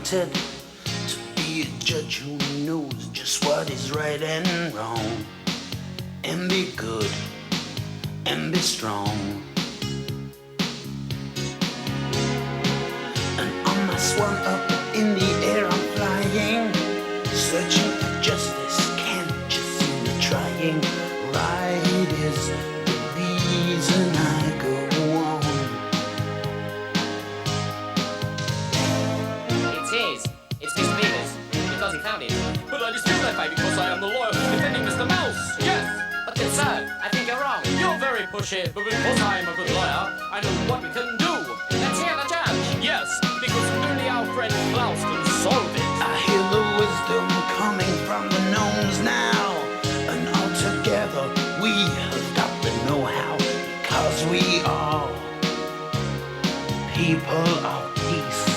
wanted to be a judge who knows just what is right and wrong, and be good and be strong. And on my swan up in the air I'm flying, searching for justice, can't you see me trying? Right is the reason I go on. It's mischief-makers, because he found it. But I dispute that fact because I am the lawyer who's defending Mr. Mouse. Yes. But then, sir, I think you're wrong. You're very pushy, but because I am a good lawyer, I know what we can do. Let's hear the judge. Yes, because only our friend Klaus can solve it. I hear the wisdom coming from the gnomes now, and all together we have got the know-how, because we are people of peace.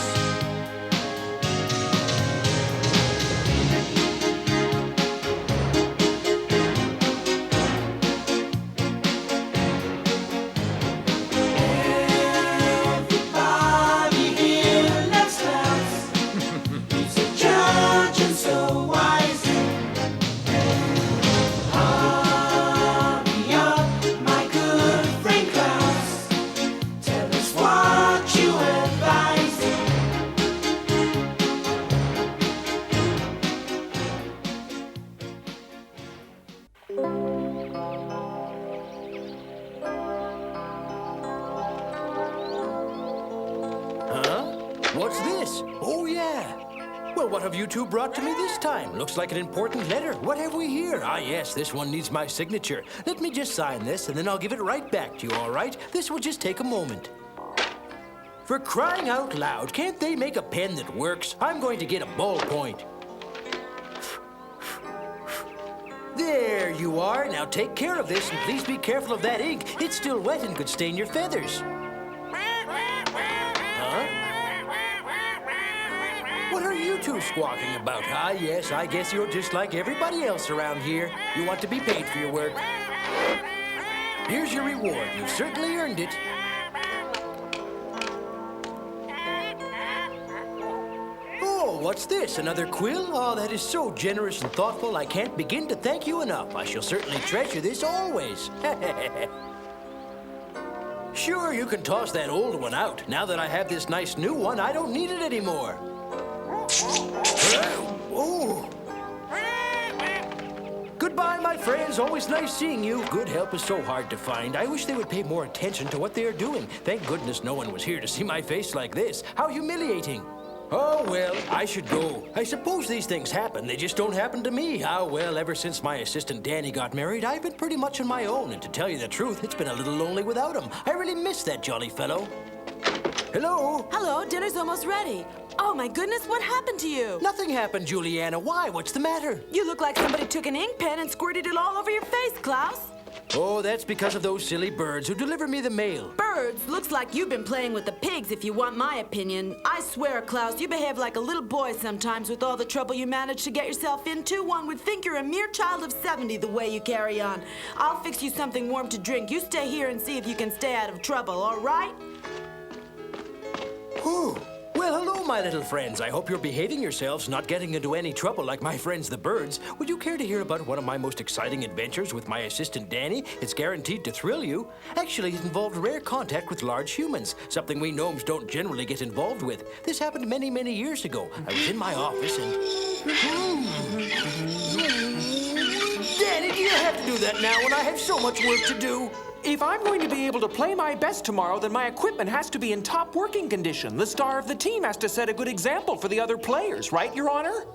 What's this? Oh, yeah. Well, what have you two brought to me this time? Looks like an important letter. What have we here? Ah, yes, this one needs my signature. Let me just sign this, and then I'll give it right back to you, all right? This will just take a moment. For crying out loud, can't they make a pen that works? I'm going to get a ballpoint. There you are. Now take care of this, and please be careful of that ink. It's still wet and could stain your feathers. What are you two squawking about? Ah, yes, I guess you're just like everybody else around here. You want to be paid for your work. Here's your reward. You've certainly earned it. Oh, what's this? Another quill? Oh, that is so generous and thoughtful. I can't begin to thank you enough. I shall certainly treasure this always. Sure, you can toss that old one out. Now that I have this nice new one, I don't need it anymore. Oh. Goodbye, my friends. Always nice seeing you. Good help is so hard to find. I wish they would pay more attention to what they are doing. Thank goodness no one was here to see my face like this. How humiliating. Oh, well, I should go. I suppose these things happen. They just don't happen to me. Ah, well, ever since my assistant Dany got married, I've been pretty much on my own. And to tell you the truth, it's been a little lonely without him. I really miss that jolly fellow. Hello? Hello, dinner's almost ready. Oh, my goodness, what happened to you? Nothing happened, Juliana. Why? What's the matter? You look like somebody took an ink pen and squirted it all over your face, Klaus. Oh, that's because of those silly birds who deliver me the mail. Birds? Looks like you've been playing with the pigs, if you want my opinion. I swear, Klaus, you behave like a little boy sometimes with all the trouble you manage to get yourself into. One would think you're a mere child of 70 the way you carry on. I'll fix you something warm to drink. You stay here and see if you can stay out of trouble, all right? Whew. Well, hello, my little friends. I hope you're behaving yourselves, not getting into any trouble like my friends the birds. Would you care to hear about one of my most exciting adventures with my assistant Dany? It's guaranteed to thrill you. Actually, it involved rare contact with large humans, something we gnomes don't generally get involved with. This happened many, many years ago. I was in my office and... Dany, do you have to do that now when I have so much work to do? If I'm going to be able to play my best tomorrow, then my equipment has to be in top working condition. The star of the team has to set a good example for the other players, right, Your Honor?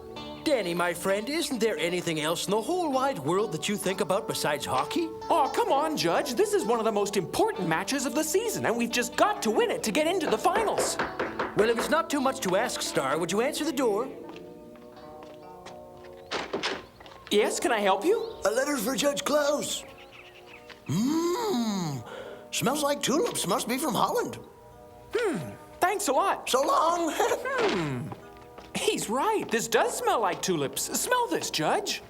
Dany, my friend, isn't there anything else in the whole wide world that you think about besides hockey? Oh, come on, Judge. This is one of the most important matches of the season, and we've just got to win it to get into the finals. Well, if it's not too much to ask, Star, would you answer the door? Yes, can I help you? A letter for Judge Klaus. Smells like tulips. Must be from Holland. Thanks a lot. So long. He's right. This does smell like tulips. Smell this, Judge.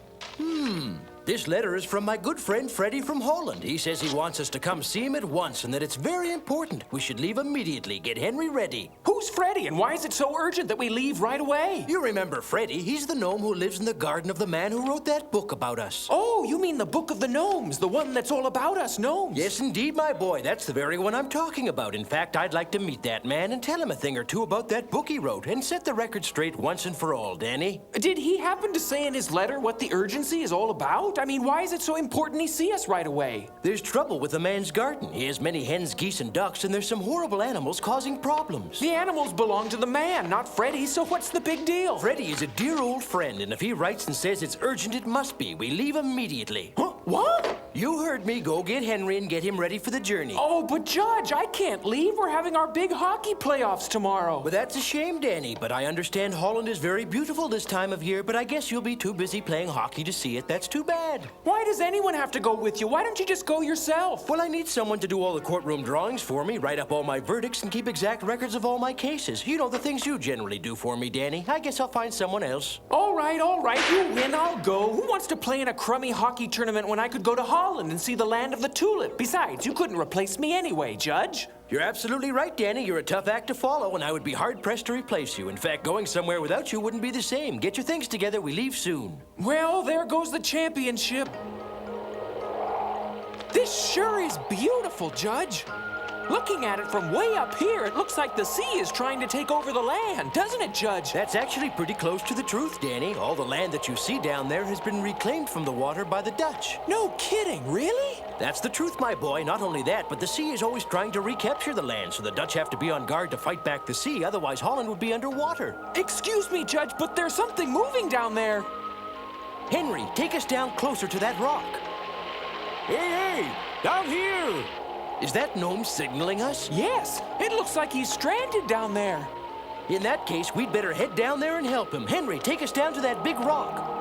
This letter is from my good friend Freddie from Holland. He says he wants us to come see him at once and that it's very important. We should leave immediately. Get Henry ready. Who's Freddie, and why is it so urgent that we leave right away? You remember Freddie? He's the gnome who lives in the garden of the man who wrote that book about us. Oh, you mean the Book of the Gnomes, the one that's all about us gnomes? Yes, indeed, my boy. That's the very one I'm talking about. In fact, I'd like to meet that man and tell him a thing or two about that book he wrote and set the record straight once and for all, Danny. Did he happen to say in his letter what the urgency is all about? I mean, why is it so important he see us right away? There's trouble with the man's garden. He has many hens, geese, and ducks, and there's some horrible animals causing problems. The animals belong to the man, not Freddie, so what's the big deal? Freddie is a dear old friend, and if he writes and says it's urgent, it must be. We leave immediately. Huh? What? You heard me. Go get Henry and get him ready for the journey. Oh, but Judge, I can't leave. We're having our big hockey playoffs tomorrow. But that's a shame, Danny. But I understand Holland is very beautiful this time of year, but I guess you'll be too busy playing hockey to see it. That's too bad. Why does anyone have to go with you? Why don't you just go yourself? Well, I need someone to do all the courtroom drawings for me, write up all my verdicts, and keep exact records of all my cases. You know, the things you generally do for me, Danny. I guess I'll find someone else. All right. You win, I'll go. Who wants to play in a crummy hockey tournament when I could go to Holland and see the land of the tulip? Besides, you couldn't replace me anyway, Judge. You're absolutely right, Danny. You're a tough act to follow, and I would be hard-pressed to replace you. In fact, going somewhere without you wouldn't be the same. Get your things together. We leave soon. Well, there goes the championship. This sure is beautiful, Judge. Looking at it from way up here, it looks like the sea is trying to take over the land, doesn't it, Judge? That's actually pretty close to the truth, Danny. All the land that you see down there has been reclaimed from the water by the Dutch. No kidding, really? That's the truth, my boy. Not only that, but the sea is always trying to recapture the land, so the Dutch have to be on guard to fight back the sea. Otherwise, Holland would be underwater. Excuse me, Judge, but there's something moving down there. Henry, take us down closer to that rock. Hey, down here! Is that gnome signaling us? Yes, it looks like he's stranded down there. In that case, we'd better head down there and help him. Henry, take us down to that big rock.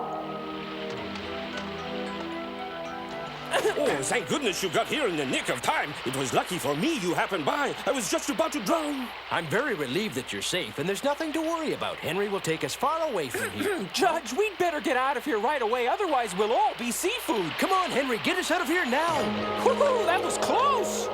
Oh, thank goodness you got here in the nick of time. It was lucky for me you happened by. I was just about to drown. I'm very relieved that you're safe, and there's nothing to worry about. Henry will take us far away from here. Judge, we'd better get out of here right away, otherwise we'll all be seafood. Come on, Henry, get us out of here now. Woohoo, that was close.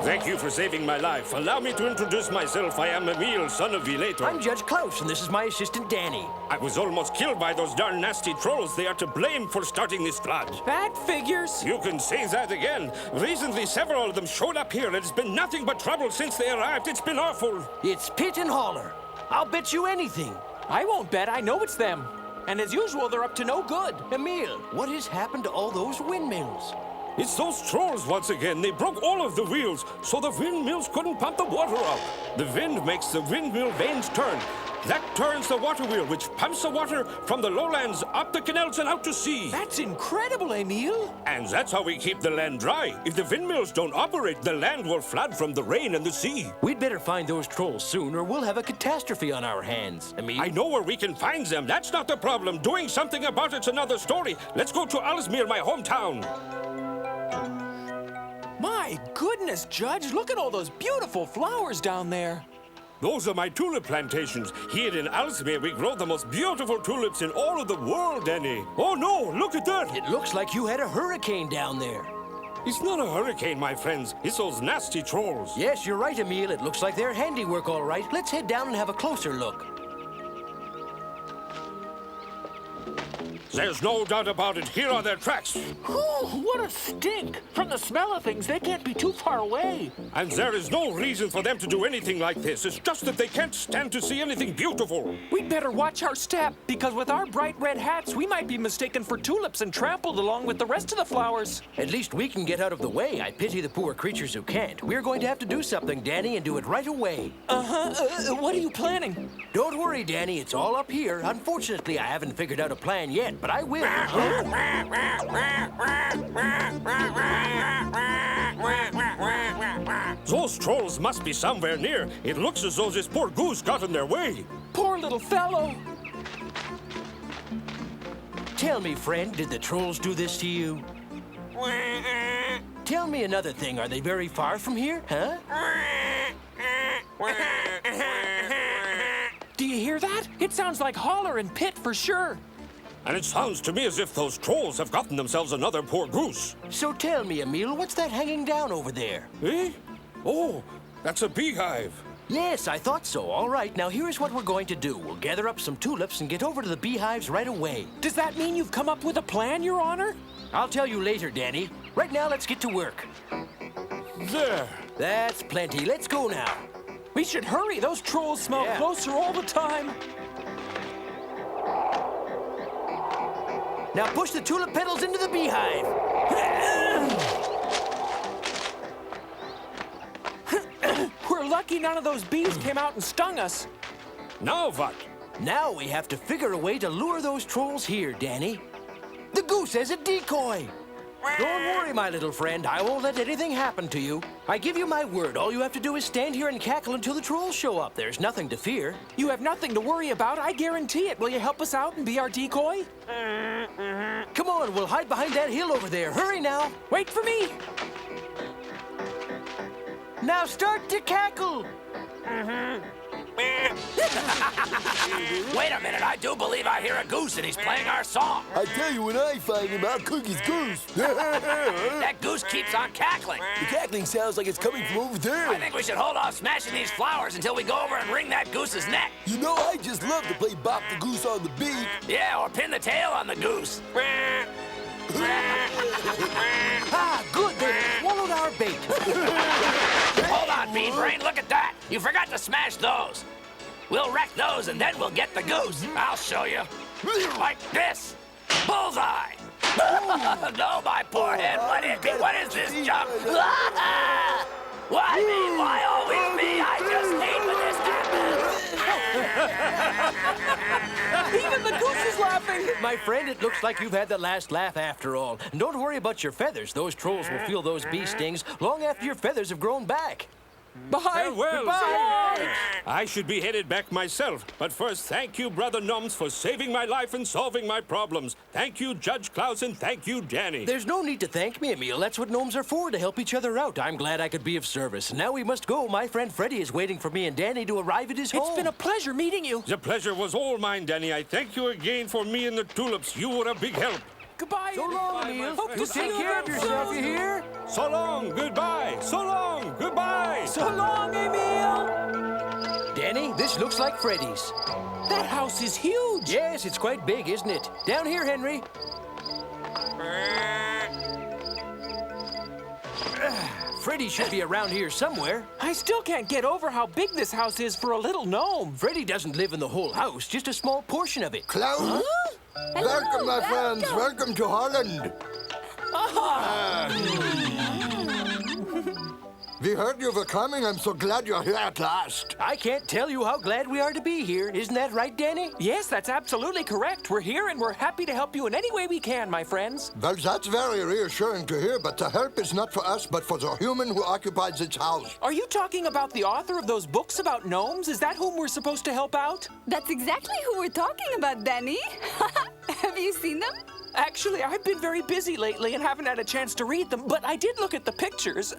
Thank you for saving my life. Allow me to introduce myself. I am Emil, son of Vilator. I'm Judge Klaus, and this is my assistant, Danny. I was almost killed by those darn nasty trolls. They are to blame for starting this flood. That figures. You can say that again. Recently, several of them showed up here, and it's been nothing but trouble since they arrived. It's been awful. It's Pit and Holler. I'll bet you anything. I won't bet. I know it's them. And as usual, they're up to no good. Emil, what has happened to all those windmills? It's those trolls once again. They broke all of the wheels, so the windmills couldn't pump the water out. The wind makes the windmill vanes turn. That turns the water wheel, which pumps the water from the lowlands up the canals and out to sea. That's incredible, Emil. And that's how we keep the land dry. If the windmills don't operate, the land will flood from the rain and the sea. We'd better find those trolls soon, or we'll have a catastrophe on our hands. Emil? I know where we can find them. That's not the problem. Doing something about it's another story. Let's go to Aalsmeer, my hometown. My goodness, Judge, look at all those beautiful flowers down there. Those are my tulip plantations. Here in Aalsmeer, we grow the most beautiful tulips in all of the world, Danny. Oh, no, look at that. It looks like you had a hurricane down there. It's not a hurricane, my friends. It's those nasty trolls. Yes, you're right, Emil. It looks like their handiwork, all right. Let's head down and have a closer look. There's no doubt about it. Here are their tracks. Whew, what a stink. From the smell of things, they can't be too far away. And there is no reason for them to do anything like this. It's just that they can't stand to see anything beautiful. We'd better watch our step, because with our bright red hats, we might be mistaken for tulips and trampled along with the rest of the flowers. At least we can get out of the way. I pity the poor creatures who can't. We're going to have to do something, Danny, and do it right away. What are you planning? Don't worry, Danny. It's all up here. Unfortunately, I haven't figured out a plan yet, but I will. Those trolls must be somewhere near. It looks as though this poor goose got in their way. Poor little fellow. Tell me, friend, did the trolls do this to you? Tell me another thing. Are they very far from here, huh? Do you hear that? It sounds like Holler and Pit for sure. And it sounds to me as if those trolls have gotten themselves another poor goose. So tell me, Emil, what's that hanging down over there? Eh? Oh, that's a beehive. Yes, I thought so. All right, now here's what we're going to do. We'll gather up some tulips and get over to the beehives right away. Does that mean you've come up with a plan, Your Honor? I'll tell you later, Danny. Right now, let's get to work. There. That's plenty. Let's go now. We should hurry. Those trolls smell Yeah. closer all the time. Now push the tulip petals into the beehive. We're lucky none of those bees came out and stung us. Now what? Now we have to figure a way to lure those trolls here, Danny. The goose as a decoy. Don't worry, my little friend. I won't let anything happen to you. I give you my word. All you have to do is stand here and cackle until the trolls show up. There's nothing to fear. You have nothing to worry about, I guarantee it. Will you help us out and be our decoy? Come on, we'll hide behind that hill over there. Hurry now. Wait for me. Now start to cackle. Wait a minute, I do believe I hear a goose and he's playing our song. I tell you, when I find him, I'll cook his goose. That goose keeps on cackling. The cackling sounds like it's coming from over there. I think we should hold off smashing these flowers until we go over and wring that goose's neck. You know, I just love to play Bop the Goose on the beat. Yeah, or pin the tail on the goose. Ah, good. They've swallowed our bait. Hold on, Bean Brain, look at that. You forgot to smash those. We'll wreck those and then we'll get the goose. I'll show you. Like this. Bullseye. No, my poor head. What is this junk? Why me? Why always me? I just hate when this happens. Even the goose is laughing. My friend, it looks like you've had the last laugh after all. And don't worry about your feathers. Those trolls will feel those bee stings long after your feathers have grown back. Bye. Farewell. Goodbye. I should be headed back myself. But first, thank you, Brother Gnomes, for saving my life and solving my problems. Thank you, Judge Klaus, and thank you, Dany. There's no need to thank me, Emil. That's what gnomes are for, to help each other out. I'm glad I could be of service. Now we must go. My friend Freddie is waiting for me and Danny to arrive at his home. It's been a pleasure meeting you. The pleasure was all mine, Dany. I thank you again for me and the tulips. You were a big help. Goodbye. So long, Emil. Hope to You see take you care of again yourself, soon. you hear? So long, goodbye. So long, goodbye. So long, Emil. Danny, this looks like Freddie's. That house is huge. Yes, it's quite big, isn't it? Down here, Henry. Freddie should be around here somewhere. I still can't get over how big this house is for a little gnome. Freddie doesn't live in the whole house, just a small portion of it. Klaus? Welcome, my friends. Welcome to Holland. We heard you were coming. I'm so glad you're here at last. I can't tell you how glad we are to be here. Isn't that right, Danny? Yes, that's absolutely correct. We're here and we're happy to help you in any way we can, my friends. Well, that's very reassuring to hear, but the help is not for us, but for the human who occupies its house. Are you talking about the author of those books about gnomes? Is that whom we're supposed to help out? That's exactly who we're talking about, Danny. Have you seen them? Actually, I've been very busy lately and haven't had a chance to read them, but I did look at the pictures.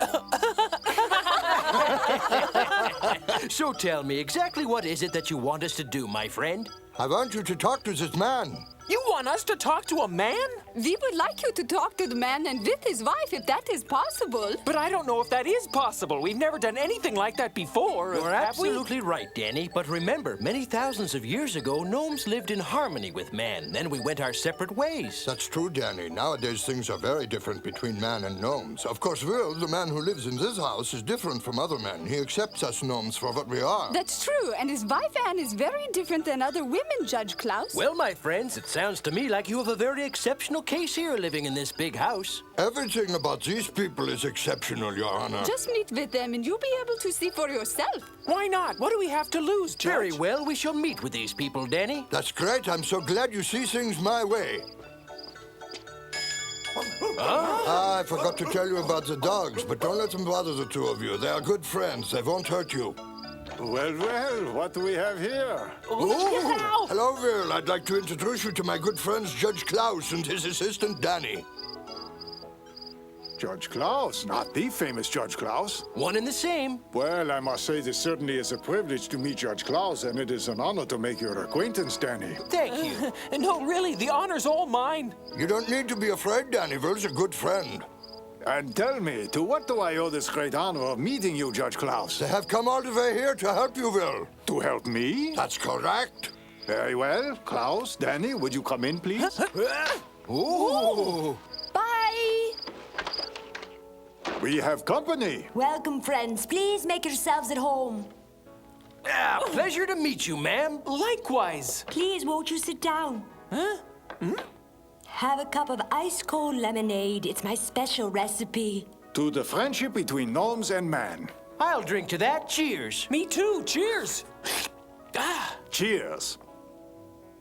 So tell me, exactly what is it that you want us to do, my friend? I want you to talk to this man. You want us to talk to a man? We would like you to talk to the man and with his wife if that is possible. But I don't know if that is possible. We've never done anything like that before. You're have we? absolutely right, Danny. But remember, many thousands of years ago, gnomes lived in harmony with man. Then we went our separate ways. That's true, Danny. Nowadays, things are very different between man and gnomes. Of course, Will, the man who lives in this house, is different from other men. He accepts us gnomes for what we are. That's true, and his wife Anne is very different than other women, Judge Klaus. Well, my friends, it sounds to me like you have a very exceptional case here living in this big house. Everything about these people is exceptional, Your Honor. Just meet with them and you'll be able to see for yourself. Why not? What do we have to lose, Judge? Very well, we shall meet with these people, Danny. That's great. I'm so glad you see things my way. I forgot to tell you about the dogs, but don't let them bother the two of you. They are good friends. They won't hurt you. Well, well, what do we have here? Oh, hello, Will. I'd like to introduce you to my good friends, Judge Klaus and his assistant, Dany. Judge Klaus, not the famous Judge Klaus. One and the same. Well, I must say this certainly is a privilege to meet Judge Klaus, and it is an honor to make your acquaintance, Dany. Thank you. No, really, the honor's all mine. You don't need to be afraid, Dany. Will's a good friend. And tell me, to what do I owe this great honor of meeting you, Judge Klaus? They have come all the way here to help you, Will. To help me? That's correct. Very well. Klaus, Dany, would you come in, please? Ooh. Bye. We have company. Welcome, friends. Please make yourselves at home. Pleasure to meet you, ma'am. Likewise. Please, won't you sit down? Huh? Have a cup of ice-cold lemonade. It's my special recipe. To the friendship between gnomes and man. I'll drink to that. Cheers. Me too. Cheers. Cheers.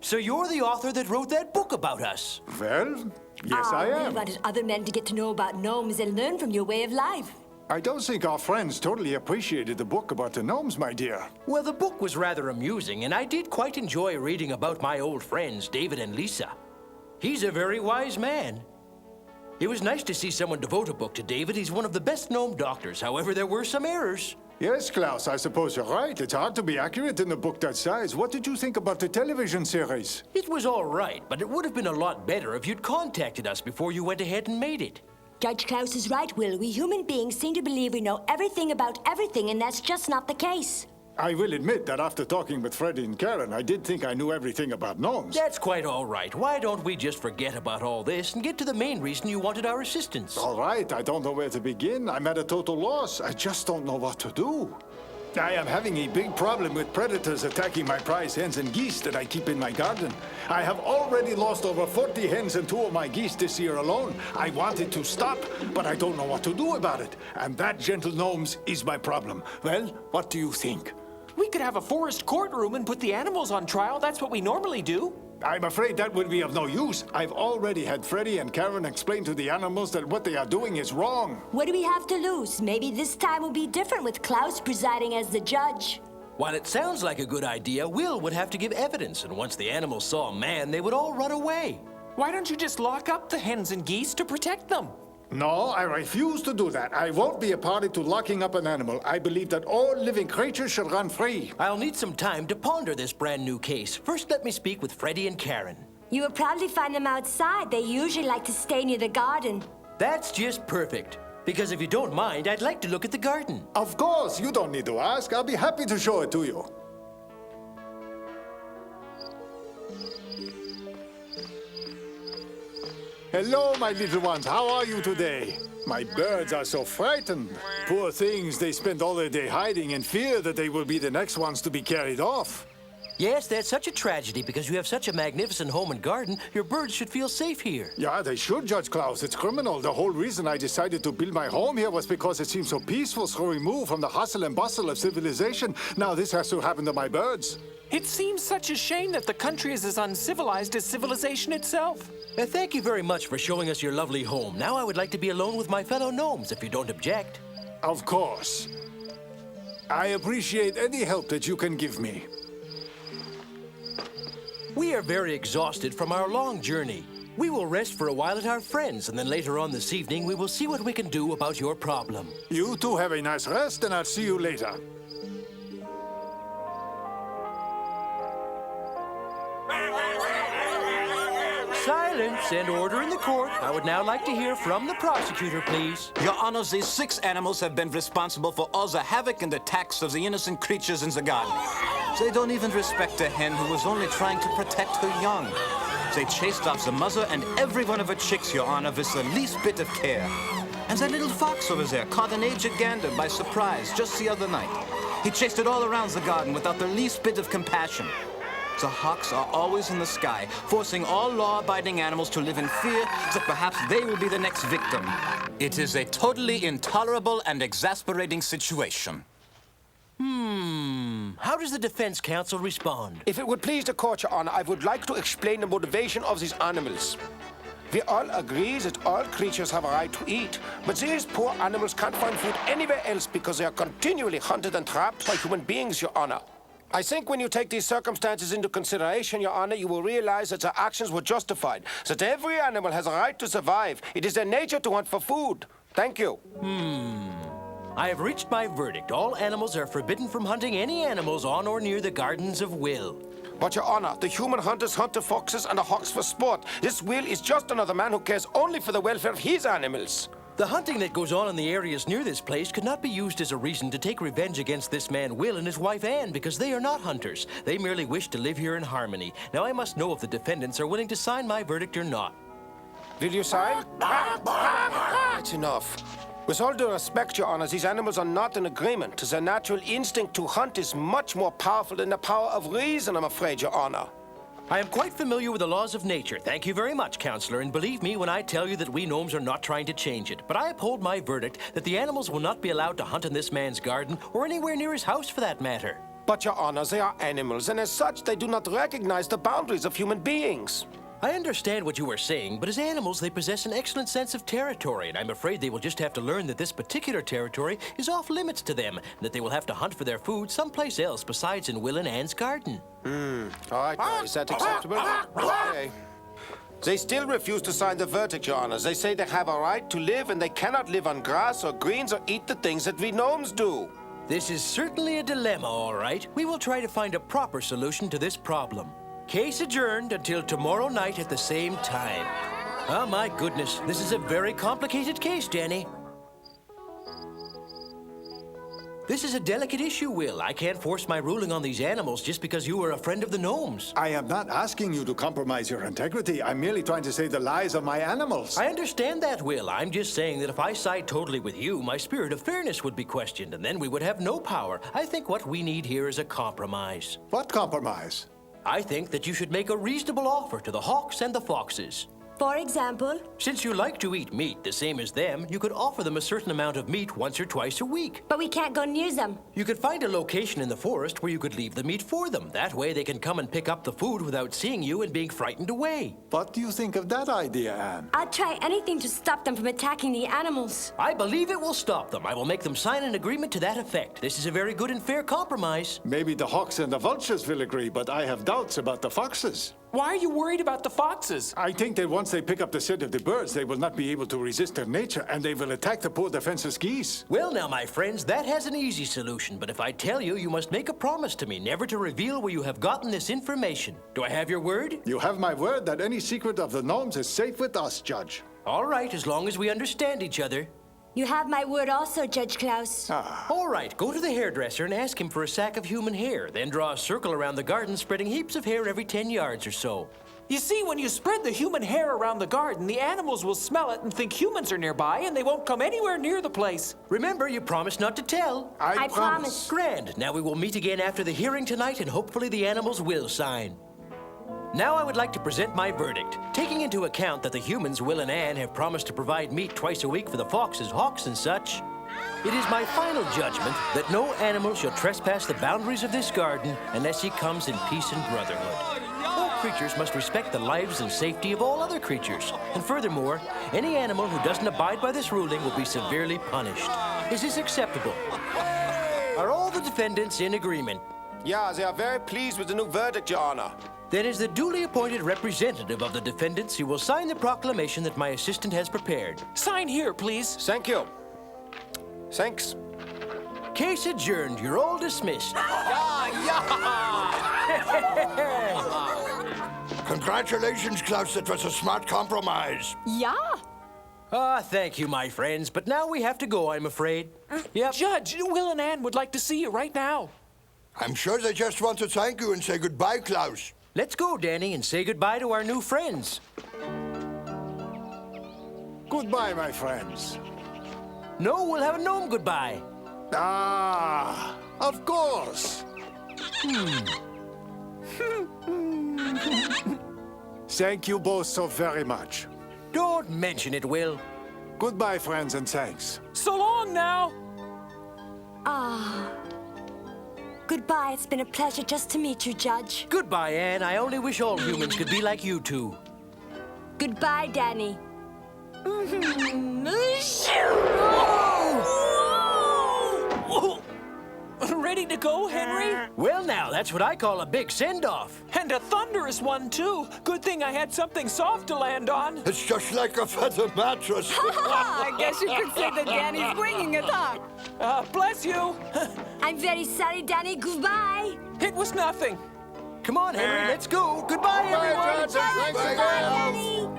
So you're the author that wrote that book about us? Well, yes, I We am. wanted other men to get to know about gnomes and learn from your way of life. I don't think our friends totally appreciated the book about the gnomes, my dear. Well, the book was rather amusing, and I did quite enjoy reading about my old friends, David and Lisa. He's a very wise man. It was nice to see someone devote a book to David. He's one of the best gnome doctors. However, there were some errors. Yes, Klaus, I suppose you're right. It's hard to be accurate in a book that size. What did you think about the television series? It was all right, but it would have been a lot better if you'd contacted us before you went ahead and made it. Judge Klaus is right, Will. We human beings seem to believe we know everything about everything, and that's just not the case. I will admit that after talking with Freddie and Karen, I did think I knew everything about gnomes. That's quite all right. Why don't we just forget about all this and get to the main reason you wanted our assistance? All right, I don't know where to begin. I'm at a total loss. I just don't know what to do. I am having a big problem with predators attacking my prize hens and geese that I keep in my garden. I have already lost over 40 hens and 2 of my geese this year alone. I wanted to stop, but I don't know what to do about it. And that, gentle gnomes, is my problem. Well, what do you think? We could have a forest courtroom and put the animals on trial. That's what we normally do. I'm afraid that would be of no use. I've already had Freddie and Karen explain to the animals that what they are doing is wrong. What do we have to lose? Maybe this time will be different with Klaus presiding as the judge. While it sounds like a good idea, Will would have to give evidence, and once the animals saw a man, they would all run away. Why don't you just lock up the hens and geese to protect them? No, I refuse to do that. I won't be a party to locking up an animal. I believe that all living creatures should run free. I'll need some time to ponder this brand new case. First, let me speak with Freddie and Karen. You will probably find them outside. They usually like to stay near the garden. That's just perfect. Because if you don't mind, I'd like to look at the garden. Of course, you don't need to ask. I'll be happy to show it to you. Hello, my little ones. How are you today? My birds are so frightened. Poor things, they spend all their day hiding in fear that they will be the next ones to be carried off. Yes, that's such a tragedy because you have such a magnificent home and garden. Your birds should feel safe here. Yeah, they should, Judge Klaus. It's criminal. The whole reason I decided to build my home here was because it seems so peaceful, so removed from the hustle and bustle of civilization. Now this has to happen to my birds. It seems such a shame that the country is as uncivilized as civilization itself. Thank you very much for showing us your lovely home. Now I would like to be alone with my fellow gnomes, if you don't object. Of course. I appreciate any help that you can give me. We are very exhausted from our long journey. We will rest for a while at our friends, and then later on this evening, we will see what we can do about your problem. You two have a nice rest, and I'll see you later. Silence and order in the court. I would now like to hear from the prosecutor, please. Your Honors, these 6 animals have been responsible for all the havoc and attacks of the innocent creatures in the garden. They don't even respect a hen who was only trying to protect her young. They chased off the mother and every one of her chicks, Your Honor, with the least bit of care. And that little fox over there caught an aged gander by surprise just the other night. He chased it all around the garden without the least bit of compassion. The hawks are always in the sky, forcing all law-abiding animals to live in fear that perhaps they will be the next victim. It is a totally intolerable and exasperating situation. How does the defense counsel respond? If it would please the court, Your Honor, I would like to explain the motivation of these animals. We all agree that all creatures have a right to eat, but these poor animals can't find food anywhere else because they are continually hunted and trapped by human beings, Your Honor. I think when you take these circumstances into consideration, Your Honor, you will realize that their actions were justified, that every animal has a right to survive. It is their nature to hunt for food. Thank you. I have reached my verdict. All animals are forbidden from hunting any animals on or near the Gardens of Will. But, Your Honor, the human hunters hunt the foxes and the hawks for sport. This Will is just another man who cares only for the welfare of his animals. The hunting that goes on in the areas near this place could not be used as a reason to take revenge against this man Will and his wife Anne, because they are not hunters. They merely wish to live here in harmony. Now I must know if the defendants are willing to sign my verdict or not. Will you sign? That's enough. With all due respect, Your Honor, these animals are not in agreement. Their natural instinct to hunt is much more powerful than the power of reason, I'm afraid, Your Honor. I am quite familiar with the laws of nature. Thank you very much, Counselor, and believe me when I tell you that we gnomes are not trying to change it. But I uphold my verdict that the animals will not be allowed to hunt in this man's garden or anywhere near his house for that matter. But, Your Honor, they are animals, and as such, they do not recognize the boundaries of human beings. I understand what you are saying, but as animals, they possess an excellent sense of territory, and I'm afraid they will just have to learn that this particular territory is off limits to them, and that they will have to hunt for their food someplace else besides in Will and Anne's garden. All right, is that acceptable? Okay. They still refuse to sign the verdict, Your Honor. They say they have a right to live, and they cannot live on grass or greens or eat the things that we gnomes do. This is certainly a dilemma, all right. We will try to find a proper solution to this problem. Case adjourned until tomorrow night at the same time. Oh, my goodness. This is a very complicated case, Dany. This is a delicate issue, Will. I can't force my ruling on these animals just because you are a friend of the gnomes. I am not asking you to compromise your integrity. I'm merely trying to save the lives of my animals. I understand that, Will. I'm just saying that if I side totally with you, my spirit of fairness would be questioned, and then we would have no power. I think what we need here is a compromise. What compromise? I think that you should make a reasonable offer to the hawks and the foxes. For example? Since you like to eat meat the same as them, you could offer them a certain amount of meat once or twice a week. But we can't go near them. You could find a location in the forest where you could leave the meat for them. That way they can come and pick up the food without seeing you and being frightened away. What do you think of that idea, Anne? I'd try anything to stop them from attacking the animals. I believe it will stop them. I will make them sign an agreement to that effect. This is a very good and fair compromise. Maybe the hawks and the vultures will agree, but I have doubts about the foxes. Why are you worried about the foxes? I think that once they pick up the scent of the birds, they will not be able to resist their nature, and they will attack the poor defenseless geese. Well, now, my friends, that has an easy solution. But if I tell you, you must make a promise to me never to reveal where you have gotten this information. Do I have your word? You have my word that any secret of the gnomes is safe with us, Judge. All right, as long as we understand each other. You have my word also, Judge Klaus. All right, go to the hairdresser and ask him for a sack of human hair. Then draw a circle around the garden, spreading heaps of hair every 10 yards or so. You see, when you spread the human hair around the garden, the animals will smell it and think humans are nearby, and they won't come anywhere near the place. Remember, you promised not to tell. I promise. Grand. Now we will meet again after the hearing tonight, and hopefully the animals will sign. Now I would like to present my verdict. Taking into account that the humans, Will and Anne, have promised to provide meat twice a week for the foxes, hawks, and such, it is my final judgment that no animal shall trespass the boundaries of this garden unless he comes in peace and brotherhood. All creatures must respect the lives and safety of all other creatures. And furthermore, any animal who doesn't abide by this ruling will be severely punished. Is this acceptable? Are all the defendants in agreement? Yeah, they are very pleased with the new verdict, Your Honor. Then as the duly appointed representative of the defendants, you will sign the proclamation that my assistant has prepared. Sign here, please. Thank you. Thanks. Case adjourned. You're all dismissed. Congratulations, Klaus. That was a smart compromise. Yeah. Thank you, my friends. But now we have to go, I'm afraid. Yep. Judge, Will and Anne would like to see you right now. I'm sure they just want to thank you and say goodbye, Klaus. Let's go, Dany, and say goodbye to our new friends. Goodbye, my friends. No, we'll have a gnome goodbye. Ah, of course. Thank you both so very much. Don't mention it, Will. Goodbye, friends, and thanks. So long now. Goodbye. It's been a pleasure just to meet you, Judge. Goodbye, Anne. I only wish all humans could be like you two. Goodbye, Dany. ready to go, Henry? Well, now, that's what I call a big send-off. And a thunderous one, too. Good thing I had something soft to land on. It's just like a feather mattress. I guess you could say that Danny's winging it, huh? Bless you. I'm very sorry, Danny. Goodbye. It was nothing. Come on, Henry, let's go. Goodbye, everyone. Danny.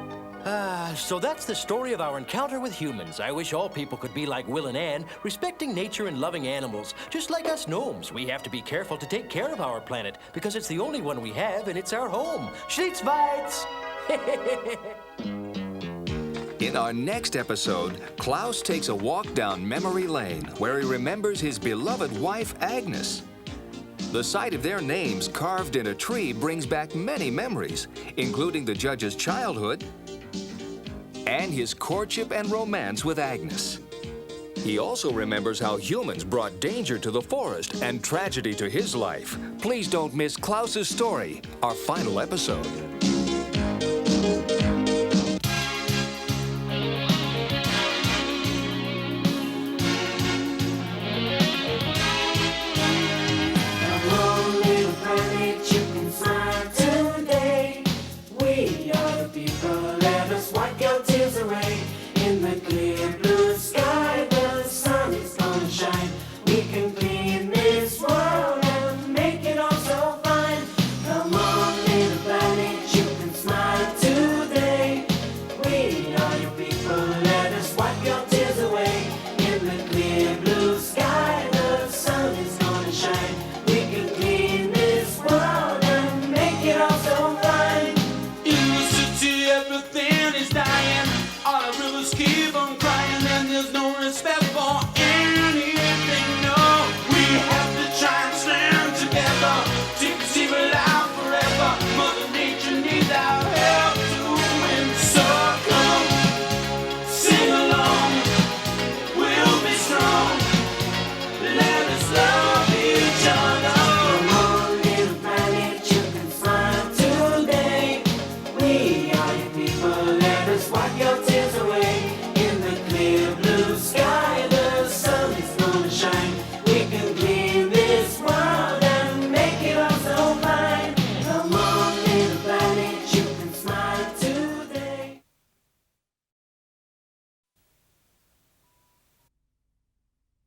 So that's the story of our encounter with humans. I wish all people could be like Will and Ann, respecting nature and loving animals. Just like us gnomes, we have to be careful to take care of our planet because it's the only one we have and it's our home. Schlitzweitz! In our next episode, Klaus takes a walk down memory lane where he remembers his beloved wife, Agnes. The sight of their names carved in a tree brings back many memories, including the judge's childhood and his courtship and romance with Agnes. He also remembers how humans brought danger to the forest and tragedy to his life. Please don't miss Klaus's story, our final episode.